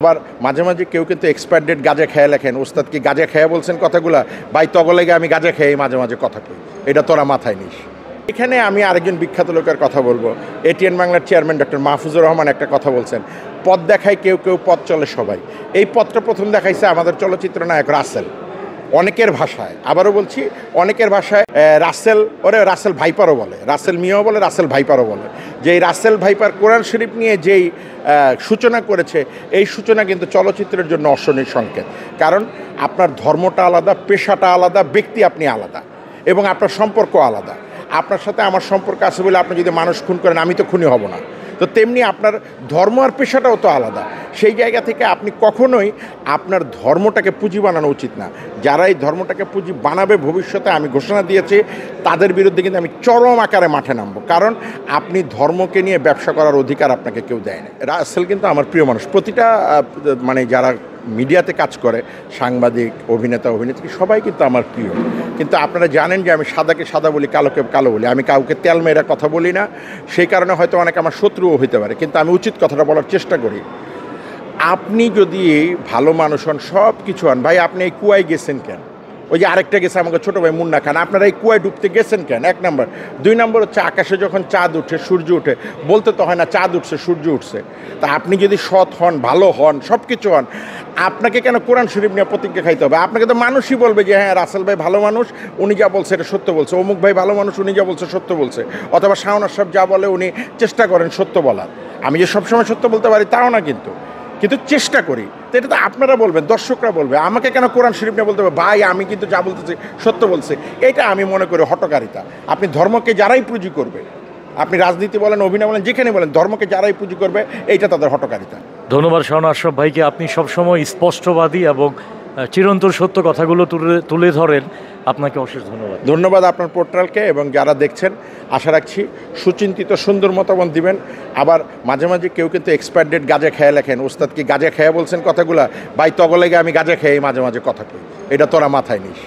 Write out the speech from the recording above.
আবার মাঝে মাঝে কেউ কিন্তু এক্সপায়ার ডেট গাঁজা খেয়ে লেখেন, ওস্তাদ কি গাঁজা খেয়ে বলছেন কথাগুলা, ভাই তগলেগে আমি গাঁজা খেয়ে মাঝে মাঝে কথা কই, এটা তোরা মাথায় নিস। এখানে আমি আরেকজন বিখ্যাত লোকের কথা বলবো। এটিএন বাংলার চেয়ারম্যান ডক্টর মাহফুজুর রহমান একটা কথা বলছেন, পথ দেখায় কেউ কেউ, পথ চলে সবাই। এই পথটা প্রথম দেখাইছে আমাদের চলচ্চিত্র নায়ক রাসেল, অনেকের ভাষায়, আবারও বলছি অনেকের ভাষায় রাসেল, ওরে রাসেল ভাইপারও বলে, রাসেল মিয়াও বলে, রাসেল ভাইপারও বলে। যে এই রাসেল ভাইপার কোরআন শরীফ নিয়ে যেই সূচনা করেছে, এই সূচনা কিন্তু চলচ্চিত্রের জন্য অশনির সংকেত। কারণ আপনার ধর্মটা আলাদা, পেশাটা আলাদা, ব্যক্তি আপনি আলাদা, এবং আপনার সম্পর্ক আলাদা। আপনার সাথে আমার সম্পর্ক আছে বলে আপনি যদি মানুষ খুন করেন, আমি তো খুনি হব না, তো তেমনি আপনার ধর্ম আর পেশাটাও তো আলাদা। সেই জায়গা থেকে আপনি কখনোই আপনার ধর্মটাকে পুঁজি বানানো উচিত না। যারা এই ধর্মটাকে পুঁজি বানাবে ভবিষ্যতে, আমি ঘোষণা দিয়েছি তাদের বিরুদ্ধে কিন্তু আমি চরম আকারে মাঠে নামবো। কারণ আপনি ধর্মকে নিয়ে ব্যবসা করার অধিকার আপনাকে কেউ দেয় না। রাসেল কিন্তু আমার প্রিয় মানুষ। প্রতিটা মানে যারা মিডিয়াতে কাজ করে, সাংবাদিক, অভিনেতা, অভিনেত্রী, সবাই কিন্তু আমার প্রিয়। কিন্তু আপনারা জানেন যে আমি সাদাকে সাদা বলি, কালোকে কালো বলি, আমি কাউকে তেল মেয়েরা কথা বলি না। সেই কারণে হয়তো অনেক আমার শত্রুও হইতে পারে, কিন্তু আমি উচিত কথাটা বলার চেষ্টা করি। আপনি যদি ভালো মানুষ হন, সব কিছু হন, ভাই আপনি এই কুয়ায় গেছেন কেন? ওই যে আরেকটা গেছে আমাকে ছোটো ভাই মুন্না খান, আপনারা এই কুয়ায় ডুবতে গেছেন কেন? 1 নম্বর। 2 নম্বর হচ্ছে আকাশে যখন চাঁদ উঠে, সূর্য উঠে, বলতে তো হয় না চাঁদ উঠছে সূর্য উঠছে। তা আপনি যদি সৎ হন, ভালো হন, সব কিছু হন, আপনাকে কেন কোরআন শরীফ নিয়ে প্রতিজ্ঞা খাইতে হবে? আপনাকে তো মানুষই বলবে যে হ্যাঁ রাসেল ভাই ভালো মানুষ, উনি যা বলছে এটা সত্য বলছে, অমুক ভাই ভালো মানুষ, উনি যা বলছে সত্য বলছে, অথবা শাওন আশরাফ যা বলে উনি চেষ্টা করেন সত্য বলার। আমি যে সবসময় সত্য বলতে পারি তাও না, কিন্তু চেষ্টা করি। তো এটা তো আপনারা বলবেন, দর্শকরা বলবে, আমাকে কেন কোরআন শরীফ নিয়ে বলতে হবে? ভাই আমি কিন্তু যা বলতেছি সত্য বলছে, এটা আমি মনে করি হটকারিতা। আপনি ধর্মকে যারাই পুঁজি করবে, আপনি রাজনীতি বলেন, অভিনয় বলেন, যেখানে বলেন, ধর্মকে যারাই পুঁজি করবে, এইটা তাদের হটকারিতা। ধন্যবাদ শাওন আশরাফ ভাইকে। আপনি সবসময় স্পষ্টবাদী এবং চিরন্তন সত্য কথাগুলো তুলে ধরেন। আপনাকে অশেষ ধন্যবাদ। ধন্যবাদ আপনার পোর্টালকে, এবং যারা দেখছেন আশা রাখছি সুচিন্তিত সুন্দর মতামত দিবেন। আবার মাঝে মাঝে কেউ কিন্তু এক্সপায়ার ডেট গাঁজা খেয়ে লেখেন, ওস্তাদ কি গাঁজা খেয়ে বলছেন কথাগুলা, ভাই তগলেগে আমি গাঁজা খেয়ে মাঝে মাঝে কথা কই, এটা তোরা মাথায় নিস।